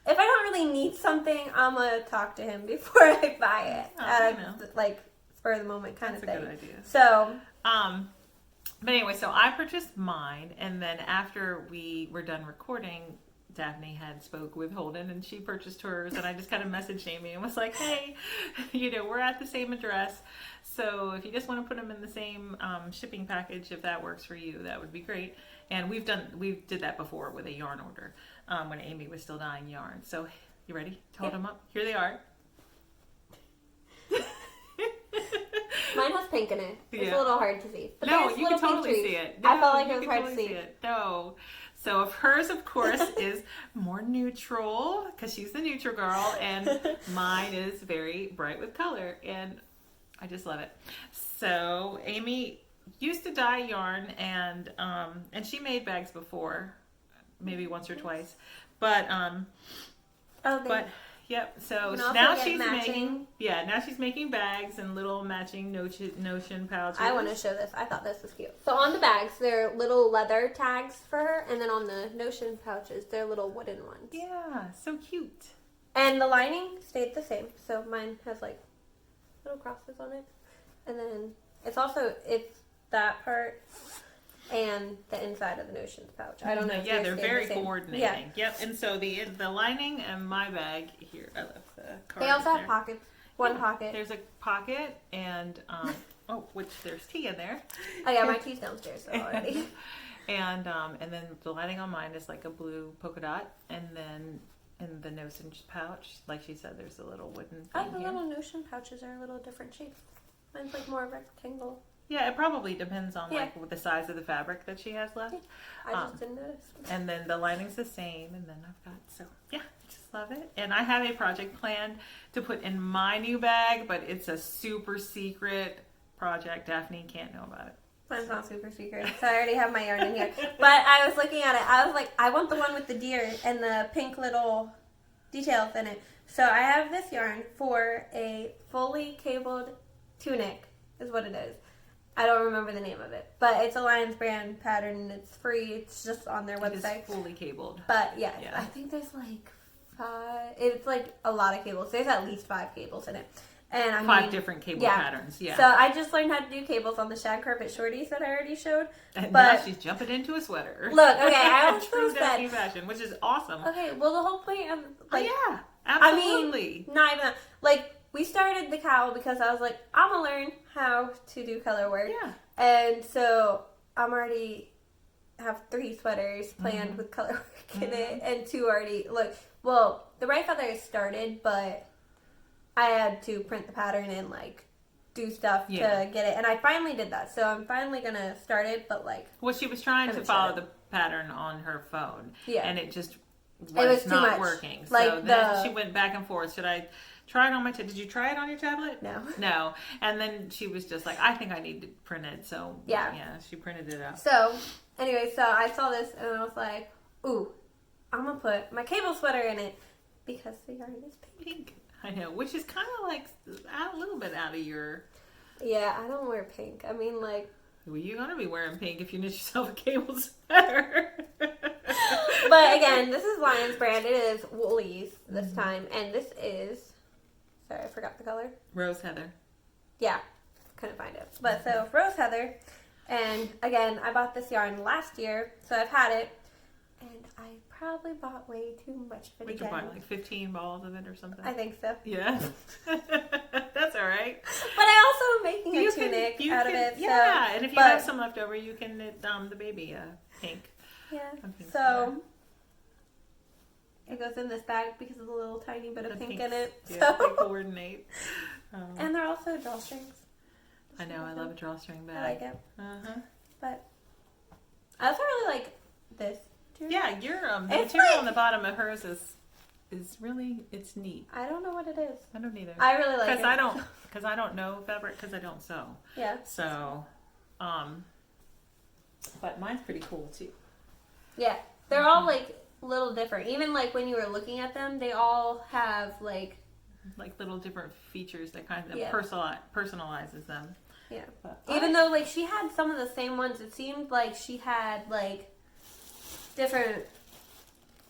if I don't really need something, I'm going to talk to him before I buy it. Like, spur of the moment kind of thing. That's a good idea. So, but anyway, so I purchased mine, and then after we were done recording, Daphne had spoke with Holden, and she purchased hers, and I just kind of messaged Amy and was like, hey, we're at the same address, so if you just want to put them in the same shipping package, if that works for you, that would be great. And we did that before with a yarn order when Amy was still dyeing yarn. So, you ready to hold them up? Here they are. Mine has pink in it. It's a little hard to see. But no, you can totally see it. No, I felt like it was hard to see. No. So if hers, of course, is more neutral, because she's the neutral girl, and mine is very bright with color, and I just love it. So Amy used to dye yarn, and she made bags before, maybe once or twice, but yep. So now she's making bags and little matching notion pouches. I want to show this. I thought this was cute. So on the bags, they're little leather tags for her, and then on the notion pouches, they're little wooden ones. Yeah, so cute. And the lining stayed the same. So mine has like little crosses on it, and then it's that part and the inside of the notions pouch. I don't know. Yeah, they're very coordinating. Yeah. Yep. And so the lining and my bag here. I left the card. They also have pockets. One pocket. There's a pocket and which there's tea in there. Oh yeah, my tea's downstairs already. and then the lining on mine is like a blue polka dot, and then in the notion pouch, like she said, there's a little wooden thing the here. little notion pouches are a little different shapes. Mine's like more rectangle. Yeah, it probably depends on like the size of the fabric that she has left. I just didn't notice. And then the lining's the same, and then I've got just love it. And I have a project planned to put in my new bag, but it's a super secret project. Daphne can't know about it. Mine's not super secret, so I already have my yarn in here. But I was looking at it. I was like, I want the one with the deer and the pink little details in it. So I have this yarn for a fully cabled tunic, is what it is. I don't remember the name of it, but it's a Lions brand pattern, and it's free. It's just on their website. It's fully cabled. But yeah, I think there's like 5. It's like a lot of cables. There's at least 5 cables in it. And I mean, 5 different cable patterns, So I just learned how to do cables on the Shag Carpet Shorties that I already showed. And but now she's jumping into a sweater. Look, okay, I also True said Daphne fashion, which is awesome. Okay, well the whole point of like, yeah, absolutely. I mean, not even that. Like, we started the cowl because I was like, I'm gonna learn how to do color work. Yeah. And so I'm already have 3 sweaters planned with color work in it, and 2 already the right feather is started, but I had to print the pattern and like do stuff to get it, and I finally did that. So I'm finally gonna start it, but like, well, she was trying to follow the pattern on her phone, and it just was not working. Like so then she went back and forth. Should I try it on my did you try it on your tablet? No. And then she was just like, I think I need to print it. So yeah, she printed it out. So anyway, so I saw this and I was like, ooh, I'm gonna put my cable sweater in it because the yarn is pink. I know, which is kind of like a little bit out of your. Yeah, I don't wear pink. I mean, like. Well, you're gonna be wearing pink if you knit yourself a cable sweater. But again, this is Lions brand. It is Woolies this time, and this is. Sorry, I forgot the color. Rose Heather. Yeah, couldn't find it. But so Rose Heather, and again, I bought this yarn last year, so I've had it, and I probably bought way too much of it. We could buy like 15 balls of it or something. I think so. Yeah, that's all right. But I also am making a tunic out of it. Yeah, and if you have some left over, you can knit the baby pink. Yeah. So. It goes in this bag because of the little tiny bit of pink in it. Yeah, they coordinate. And they're also drawstrings. I know, I love a drawstring bag. I like it. But I also really like this too. Yeah, your the material on the bottom of hers is really, it's neat. I don't know what it is. I don't either. I really like it. Because I don't know fabric because I don't sew. Yeah. So, But mine's pretty cool too. Yeah, they're all like a little different. Even like when you were looking at them, they all have like little different features that kind of personalizes them. Yeah. But, even though like she had some of the same ones, it seemed like she had like different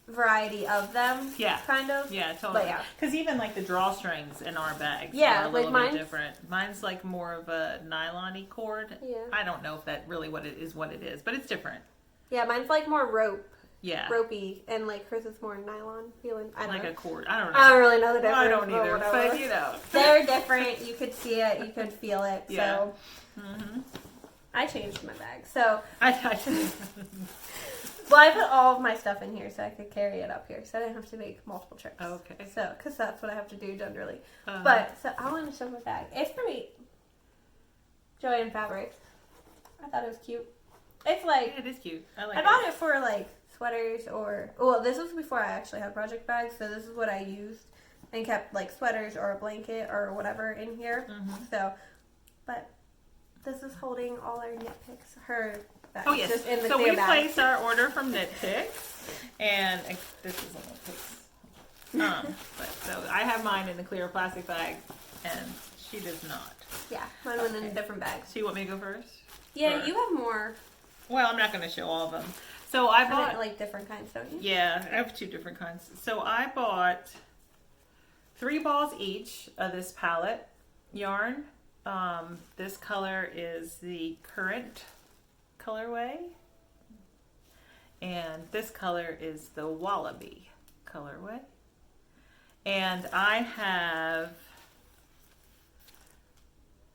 variety of them. Yeah. Kind of. Yeah, totally. But, yeah. Because even like the drawstrings in our bags yeah, are a like little bit different. Mine's like more of a nylon-y cord. Yeah. I don't know if that really what it is, but it's different. Yeah, mine's like more rope. Yeah. Ropey, and like hers is more nylon feeling. I don't know. A cord. I don't know. I don't really know the difference. I don't either, but you know. They're different. You could see it. You could feel it. Yeah. So. I changed my bag. So. Well, I put all of my stuff in here so I could carry it up here, so I didn't have to make multiple trips. Okay. So, because that's what I have to do generally. But, so I want to show my bag. It's pretty Joanne Fabrics. I thought it was cute. It's like... Yeah, it is cute. I like it. I bought it for, like, sweaters or... Well, this was before I actually had project bags, so this is what I used and kept, like, sweaters or a blanket or whatever in here. So, but this is holding all our knit picks. Her... Oh yes, just in the so we bag. placed our order from Knit Picks, and this is a Knit Picks. But so I have mine in the clear plastic bag, and she does not. Yeah, mine went in a different bag. So you want me to go first? Yeah, you have more. Well, I'm not going to show all of them. So I bought like different kinds, don't you? Yeah, I have 2 different kinds. So I bought 3 balls each of this palette yarn. This color is the Current colorway, and this color is the Wallaby colorway, and I have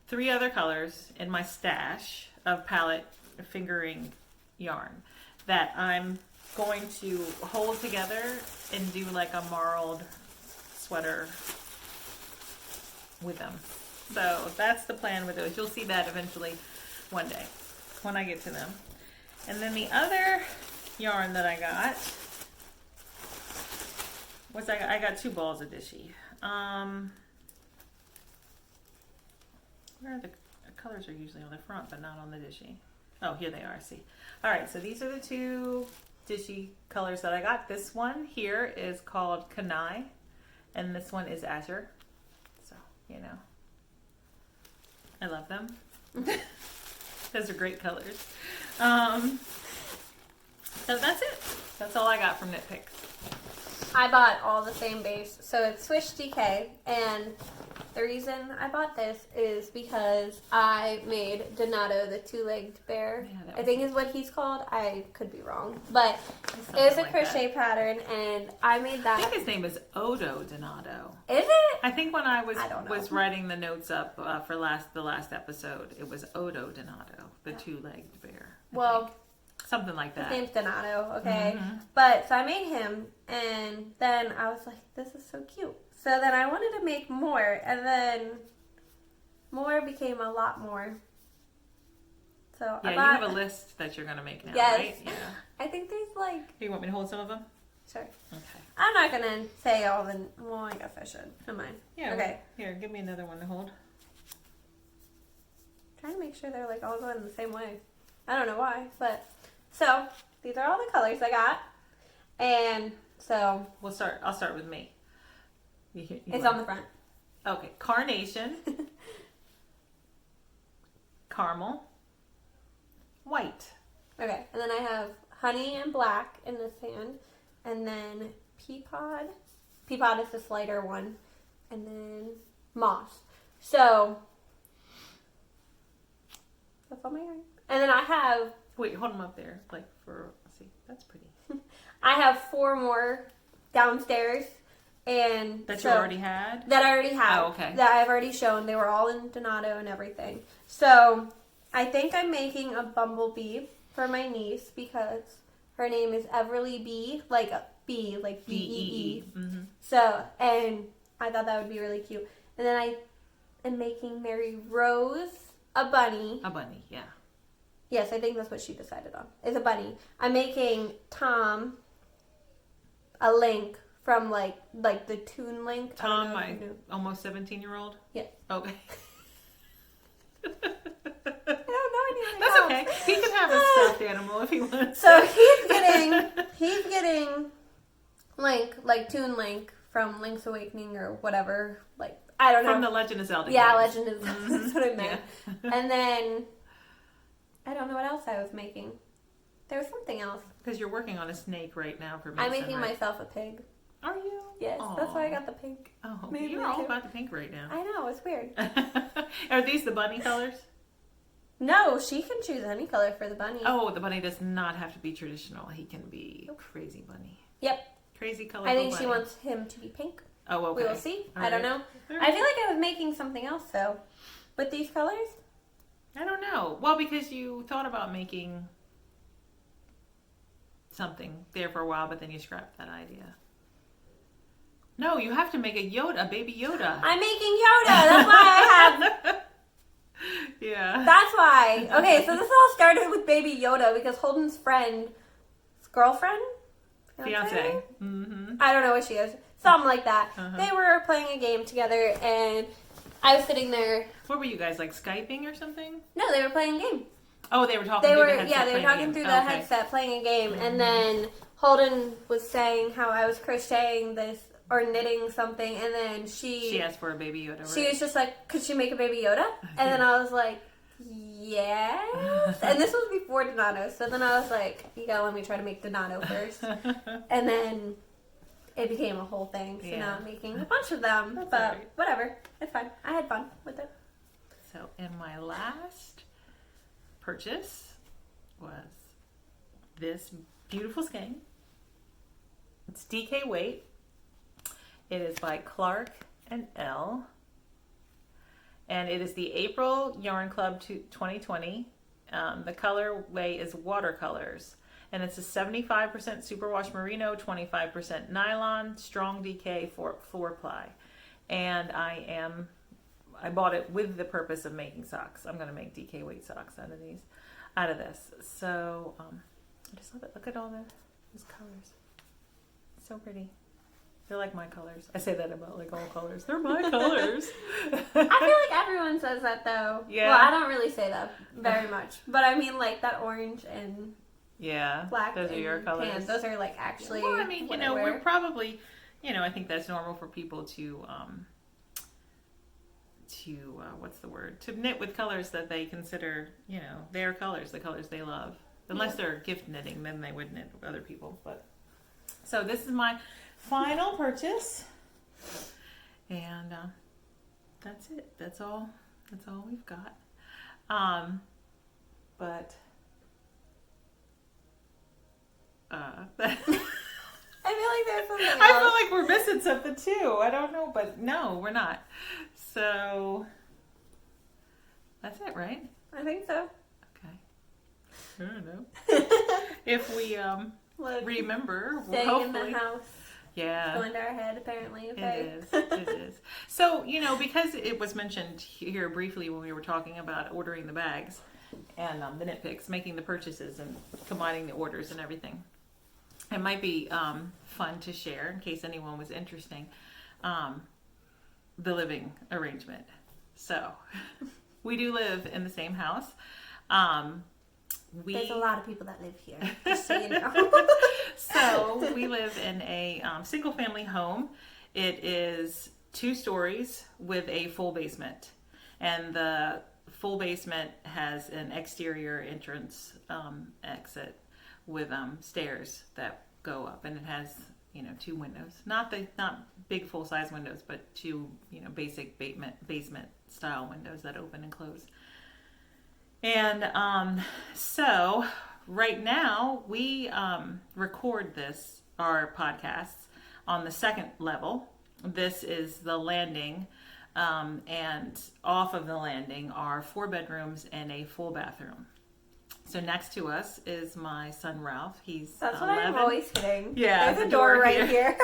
3 other colors in my stash of palette fingering yarn that I'm going to hold together and do like a marled sweater with them. So that's the plan with those. You'll see that eventually one day when I get to them. And then the other yarn that I got was I got 2 balls of Dishy. Where are the colors are usually on the front but not on the Dishy. Oh, here they are, see. Alright, so these are the 2 Dishy colors that I got. This one here is called Kanai, and this one is Azure. So, you know. I love them. Those are great colors. So that's it. That's all I got from Knit Picks. I bought all the same base. So it's Swish DK, and the reason I bought this is because I made Donato the 2-legged bear. Yeah, I think is what he's called. I could be wrong. But it's a crochet pattern, and I made that. I think his name is Odo Donato. Is it? I think when I was writing the notes up for the last episode, it was Odo Donato, the 2-legged bear. Well, something like that. His name's Donato, okay? But, so I made him, and then I was like, this is so cute. So then I wanted to make more, and then more became a lot more. So yeah, you have a list that you're going to make now, right? Yeah. I think there's like... You want me to hold some of them? Sure. Okay. I'm not going to say all the... Well, I guess I should. Never mind. Yeah. Okay. Here, give me another one to hold. Trying to make sure they're like all going the same way. I don't know why, but... So, these are all the colors I got. And so... I'll start with me. It's on the front. Okay. Carnation. Caramel. White. Okay. And then I have honey and black in this hand. And then pea pod. Pea pod is this lighter one. And then moss. So... That's all my yarn. And then I have... Wait, hold them up there. Let's see. That's pretty. I have 4 more downstairs. And that you already had? That I already have. Oh, okay. That I've already shown. They were all in Donato and everything. So, I think I'm making a bumblebee for my niece because her name is Everly Bee, like a bee, like B-E-E. Mm-hmm. So, and I thought that would be really cute. And then I am making Mary Rose a bunny. A bunny, yeah. Yes, I think that's what she decided on. It's a bunny. I'm making Tom a Link from like the Toon Link. Tom, my almost 17-year-old? Yeah. Okay. I don't know any other That's dogs. okay. He can have a stuffed animal if he wants. So he's getting like Toon Link from Link's Awakening or whatever. Like, I don't know. From the Legend of Zelda. Yeah, games. Legend of Zelda. That's what I meant. Yeah. And then I don't know what else I was making. There was something else. Because you're working on a snake right now for me. I'm making myself a pig. Are you? Yes, Aww. That's why I got the pink. Oh, you're all about the pink right now. I know, it's weird. Are these the bunny colors? No, she can choose any color for the bunny. Oh, the bunny does not have to be traditional. He can be crazy bunny. Yep. Crazy colorful I think bunny. she wants him to be pink. Oh, okay. We will see. All I don't right. know. Right. I feel like I was making something else, though. With these colors? I don't know. Well, because you thought about making something there for a while, but then you scrapped that idea. No, you have to make a baby Yoda. I'm making Yoda. That's why I have... Yeah. That's why. Okay, so this all started with baby Yoda because Holden's girlfriend? Fiance. Mm-hmm. I don't know what she is. Something like that. Uh-huh. They were playing a game together and I was sitting there. What were you guys, like Skyping or something? No, they were playing a game. Oh, they were talking through the headset. Yeah, they were talking through the headset playing a game. Mm-hmm. And then Holden was saying how I was crocheting this or knitting something, and then she asked for a baby Yoda, right? She was just like, could she make a baby Yoda? And then I was like, yes. And this was before Donato, so then I was like, you gotta let me try to make Donato first. And then it became a whole thing, so now I'm making a bunch of them. That's but right. Whatever, it's fine. I had fun with it. So, and my last purchase was this beautiful skein. It's DK weight. It is by Clark and L. And it is the April Yarn Club 2020. The colorway is watercolors. And it's a 75% superwash merino, 25% nylon, strong DK for 4-ply. And I bought it with the purpose of making socks. I'm going to make DK weight socks out of this. So I just love it. Look at all those colors. So pretty. They're like my colors. I say that about like all colors. They're my colors. I feel like everyone says that though. Yeah. Well, I don't really say that very much. But I mean like that orange and black. Those are your colors. Tan. Those are like actually. Well, I mean, we're probably, I think that's normal for people to what's the word? To knit with colors that they consider, their colors, the colors they love. Unless they're gift knitting, then they would knit with other people. But so this is my final purchase, and that's it. That's all we've got. But I feel like there's something else. I feel like we're missing something too. I don't know, but no, we're not. So that's it, right? I think so. Okay. I don't know. If we remember, staying hopefully in the house. Yeah. Going to our head, apparently. Okay. It is. So, because it was mentioned here briefly when we were talking about ordering the bags and the knit picks, making the purchases and combining the orders and everything. It might be fun to share, in case anyone was interested, the living arrangement. So, we do live in the same house. There's a lot of people that live here, just so you know. So we live in a single family home. It is 2 stories with a full basement. And the full basement has an exterior entrance exit with stairs that go up. And it has, 2 windows. Not big full-size windows, but 2, basic basement style windows that open and close. And so right now we record our podcasts on the 2nd level. This is the landing, and off of the landing are 4 bedrooms and a full bathroom. So next to us is my son Ralph. That's 11. What I'm always hitting. Yeah, there's a door right here.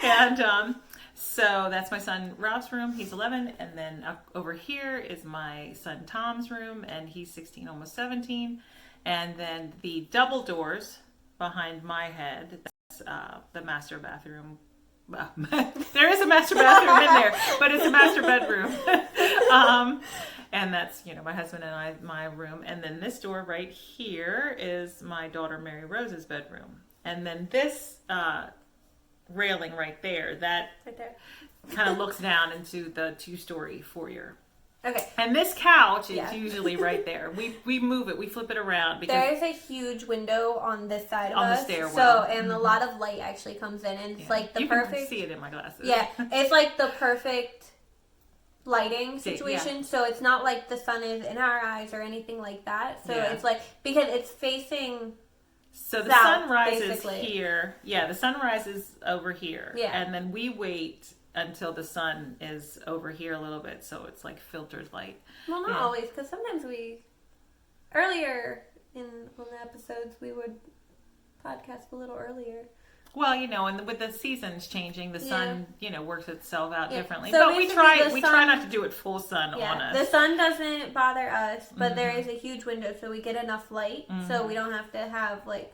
And so that's my son Ralph's room. He's 11. And then over here is my son Tom's room, and he's 16, almost 17. And then the double doors behind my head, that's the master bathroom. Well, there is a master bathroom in there, but it's a master bedroom. And that's, my husband and my room. And then this door right here is my daughter Mary Rose's bedroom. And then this railing right there, that right there kind of looks down into the 2-story foyer. Okay. And this couch is usually right there. We move it, we flip it around because there is a huge window on this side of us. On the stairwell. So, and a lot of light actually comes in, and it's like the you perfect. You can see it in my glasses. Yeah, it's like the perfect lighting situation. So it's not like the sun is in our eyes or anything like that. So it's like because it's facing. So the south, sun rises basically. here. Yeah, the sun rises over here. Yeah. And then we wait until the sun is over here a little bit, so it's like filtered light. Well, not always, because sometimes earlier in one of the episodes, we would podcast a little earlier. Well, and with the seasons changing, the sun, works itself out differently. So but we try not to do it full sun on us. The sun doesn't bother us, but there is a huge window, so we get enough light, so we don't have to have like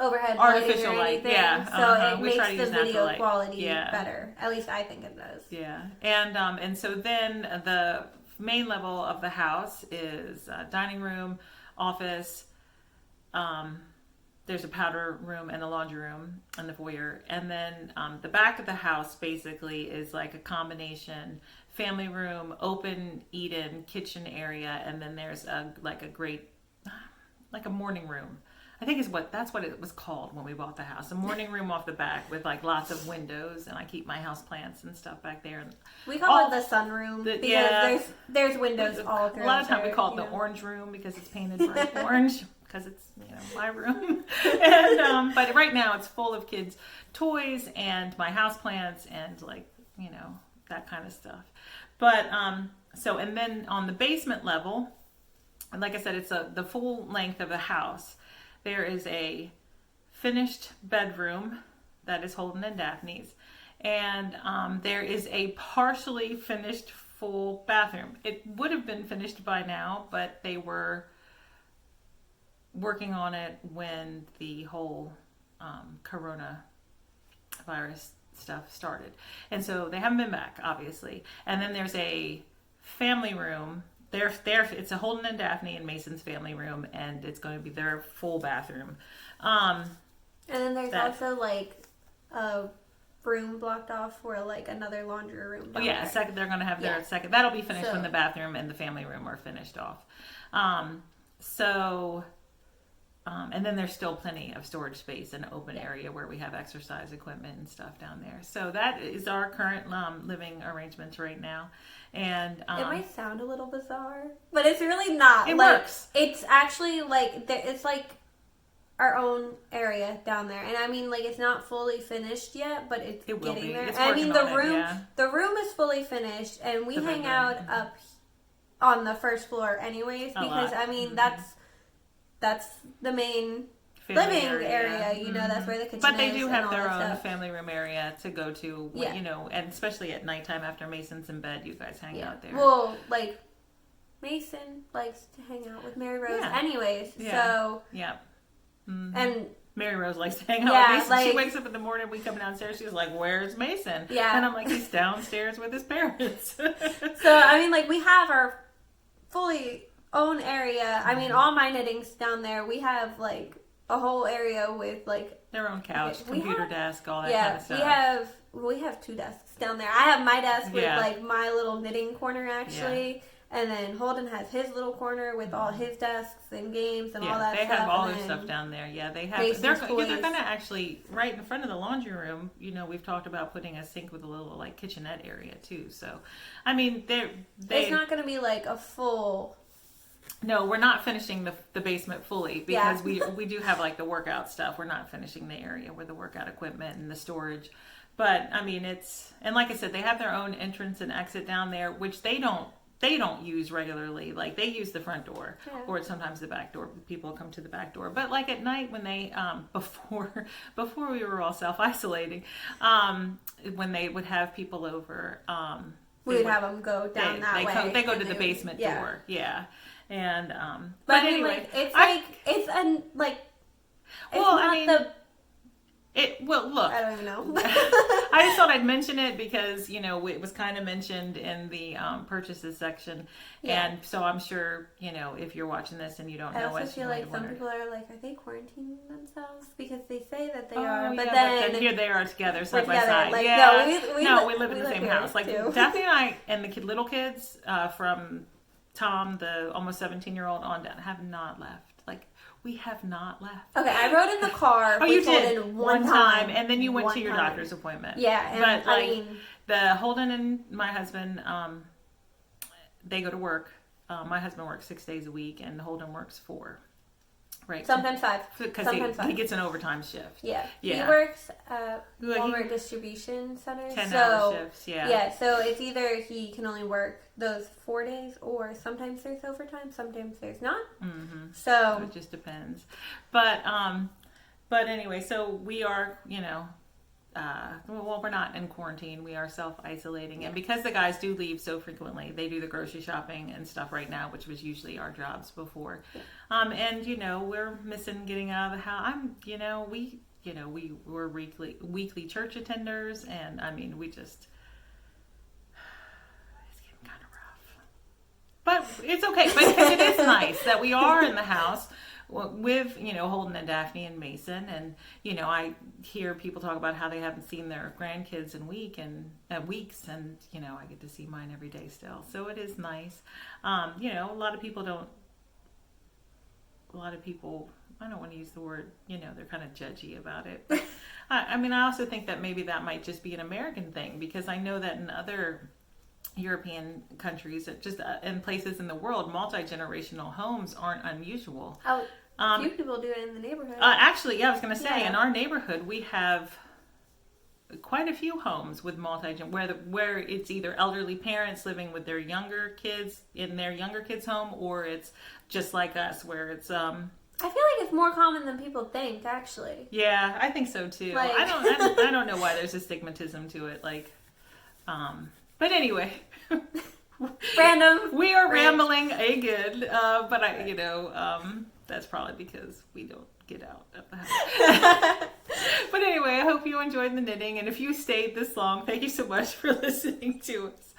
overhead artificial light, yeah. So it we makes the video light. quality better. At least I think it does. Yeah, and so then the main level of the house is dining room, office. There's a powder room and a laundry room in the foyer, and then the back of the house basically is like a combination family room, open eat-in kitchen area, and then there's a morning room. I think that's what it was called when we bought the house. A morning room off the back with like lots of windows, and I keep my house plants and stuff back there. And we call it the sunroom because there's windows all through. A lot of times we call it the orange room because it's painted bright orange because it's my room. And but right now it's full of kids' toys and my house plants and like that kind of stuff. But so and then on the basement level, like I said, it's the full length of the house. There is a finished bedroom that is Holden and Daphne's, and there is a partially finished full bathroom. It would have been finished by now, but they were working on it when the whole coronavirus stuff started. And so they haven't been back, obviously. And then there's a family room. It's a Holden and Daphne and Mason's family room, and it's going to be their full bathroom. And then there's also like a room blocked off for like another laundry room. Second. They're going to have their second. That'll be finished when the bathroom and the family room are finished off. And then there's still plenty of storage space and open area where we have exercise equipment and stuff down there. So that is our current living arrangements right now. And it might sound a little bizarre, but it's really not. It works. It's actually like it's like our own area down there, and I mean like it's not fully finished yet, but it's getting there. It's I mean the room room is fully finished, and we hang out up on the first floor anyways because I mean that's the main living area. That's where the kitchen is. But they do have their own stuff. Family room area to go to, and especially at nighttime after Mason's in bed, you guys hang out there. Well, like, Mason likes to hang out with Mary Rose anyways, so... Yeah. Mm-hmm. And... Mary Rose likes to hang out with Mason. She wakes up in the morning, we come downstairs, she's like, where's Mason? Yeah. And I'm like, he's downstairs with his parents. So, I mean, like, we have our fully own area. I mean, all my knitting's down there. We have, like... a whole area with like their own couch, computer desk, all that kind of stuff. We have 2 desks down there. I have my desk with like my little knitting corner actually, and then Holden has his little corner with all his desks and games and all that stuff. They have all their stuff down there. Yeah, they have. They're going to actually right in front of the laundry room. We've talked about putting a sink with a little like kitchenette area too. So, I mean, it's not going to be like a full. No, we're not finishing the basement fully because we do have like the workout stuff. We're not finishing the area with the workout equipment and the storage. But I mean, and like I said, they have their own entrance and exit down there, which they don't use regularly. Like they use the front door or sometimes the back door. People come to the back door. But like at night when they, before we were all self-isolating, when they would have people over, we would have them go down that way. They go to the basement door. Yeah. And but anyway, like, it's not the Well, look. I don't even know. I just thought I'd mention it because, it was kind of mentioned in the purchases section. Yeah. And so I'm sure, if you're watching this and you don't know I also it, feel like some people are like, are they quarantining themselves? Because they say that they are, but then here they are together, side by side. Like, yeah. No, we live in the same house. Like, too. Daphne and I and the little kids from Tom, the almost 17-year-old, on down, have not left. Like, we have not left. Okay, I rode in the car. Oh, you did one time, and then you went to your doctor's appointment. Yeah, and but the Holden and my husband, they go to work. My husband works 6 days a week, and Holden works 4. Right. Sometimes 5. Because he gets an overtime shift. Yeah. He works at Walmart distribution centers. 10-hour shifts, yeah. Yeah, so it's either he can only work those 4 days, or sometimes there's overtime, sometimes there's not. Mm-hmm. So it just depends. But anyway, so we are, we're not in quarantine. We are self-isolating. And because the guys do leave so frequently, they do the grocery shopping and stuff right now, which was usually our jobs before. Yeah. And, we're missing getting out of the house. We were weekly church attenders. And, we just, it's getting kind of rough. But it's okay. But it is nice that we are in the house with, Holden and Daphne and Mason. And, I hear people talk about how they haven't seen their grandkids in weeks. And, I get to see mine every day still. So it is nice. A lot of people, I don't want to use the word, they're kind of judgy about it. But, I also think that maybe that might just be an American thing, because I know that in other European countries, just in places in the world, multi-generational homes aren't unusual. A few people do it in the neighborhood. Actually, I was going to say, in our neighborhood, we have quite a few homes with where it's either elderly parents living with their younger kids in their younger kids' home, or it's just like us, where it's I feel like it's more common than people think, actually. Yeah, I think so too. I don't know why there's a stigmatism to it, but anyway. Random. We are rambling again, but that's probably because we don't get out of the house. But anyway, I hope you enjoyed the knitting, and if you stayed this long, thank you so much for listening to us.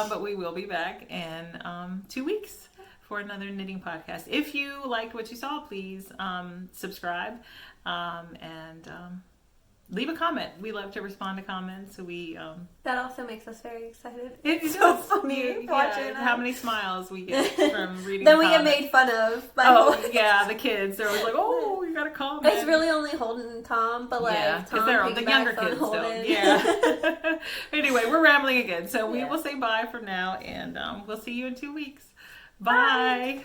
But we will be back in 2 weeks for another knitting podcast. If you liked what you saw, please subscribe and leave a comment. We love to respond to comments. So that also makes us very excited. It's so funny watching how many smiles we get from reading. Then we get made fun of by the kids. They're always like, "Oh, you got to comment." It's really only Holden and Tom, but because they're the younger kids still. Yeah. Anyway, we're rambling again, so we will say bye for now, and we'll see you in 2 weeks. Bye.